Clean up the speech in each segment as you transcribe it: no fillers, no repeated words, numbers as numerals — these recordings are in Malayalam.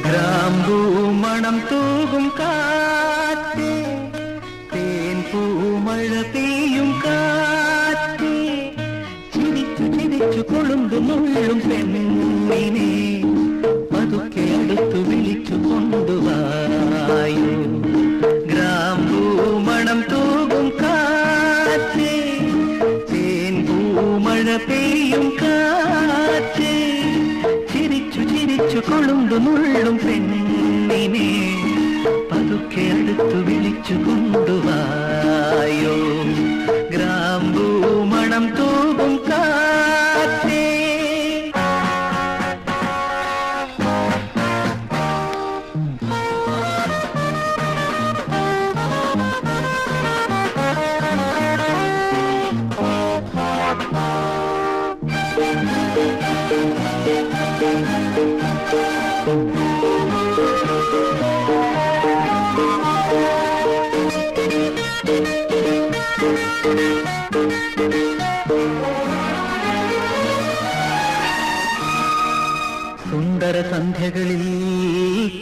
ഗ്രാമ്പൂ മണം തൂകും കാറ്റേ, തേൻ പൂമഴ പെയ്യും കാറ്റേ, ചിരിച്ചു ചിരിച്ചു കൊളുന്തു മുള്ളും പെണ്ണിനെ പതുക്കെ അടുത്തു വിളിച്ചു കൊണ്ടുവായു. ഗ്രാമ്പൂ മണം തൂകും കാറ്റേ, തേൻ പൂമഴ പെയ്യും കാറ്റേ, ചിരിച്ചു ചിരിച്ചു കൊളുന്തു മുള്ളും പെണ്ണിനെ പതുക്കെ അടുത്തു വിളിച്ചു കൊണ്ടുവായോ. ഗ്രാമ്പൂ മണം തൂകും കാറ്റേ. സുന്ദര സന്ധ്യകളിൽ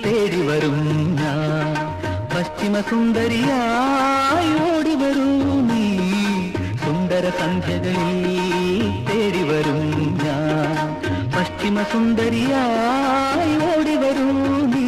തേടി വരും ഞാൻ, പശ്ചിമ സുന്ദരിയായി ഓടി വരൂ നീ. സുന്ദര സന്ധ്യകളിൽ തേടി വരും ഞാൻ, പശ്ചിമ സുന്ദരിയായി ഓടി വരൂ നീ.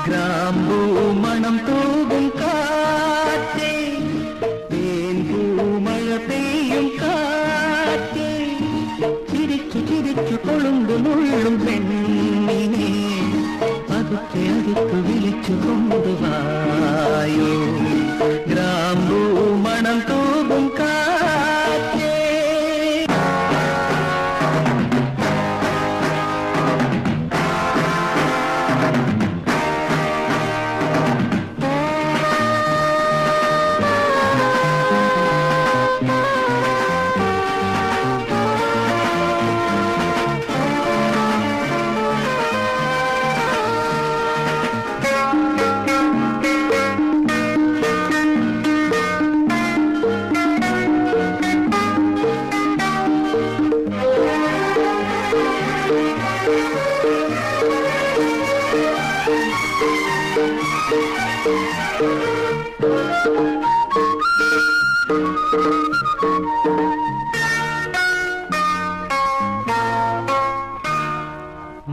ഗ്രാമ്പൂ മണം തൂകും കാറ്റേ, തേൻ പൂമഴ പെയ്യും കാറ്റേ, ചിരിച്ചു ചിരിച്ചു കൊളുന്തു മുള്ളും പെണ്ണിനെ പതുക്കെ അടുത്തു വിളിച്ചു കൊണ്ടുവായോ. ഗ്രാമ്പൂ മണം തൂകും കാറ്റേ.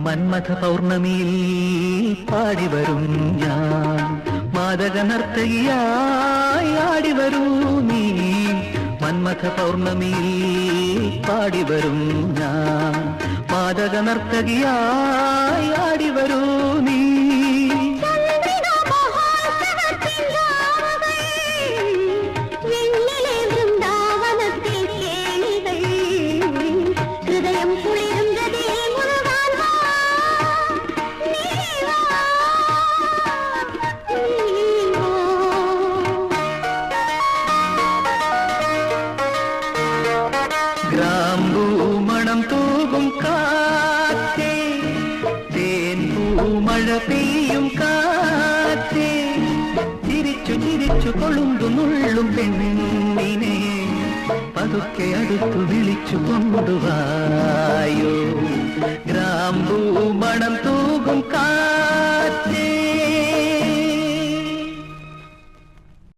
മന്മഥ പൗർണമിയിൽ പാടിവരും ഞാൻ, മാദക നർത്തകിയായി ആടിവരൂ നീ. മന്മഥ പൗർണമിയിൽ പാടിവരും ഞാൻ, മാദക നർത്തകിയായി ആടിവരൂ നീ. ഗ്രാമ്പൂ മണം തൂകും കാറ്റേ, തേൻ പൂമഴ പെയ്യും കാറ്റേ, ചിരിച്ചു ചിരിച്ചു കൊളുന്തു മുള്ളും പെണ്ണിനെ പതുക്കെ അടുത്തു വിളിച്ചു കൊണ്ടുവായോ. ഗ്രാമ്പൂ മണം തൂകും കാറ്റേ.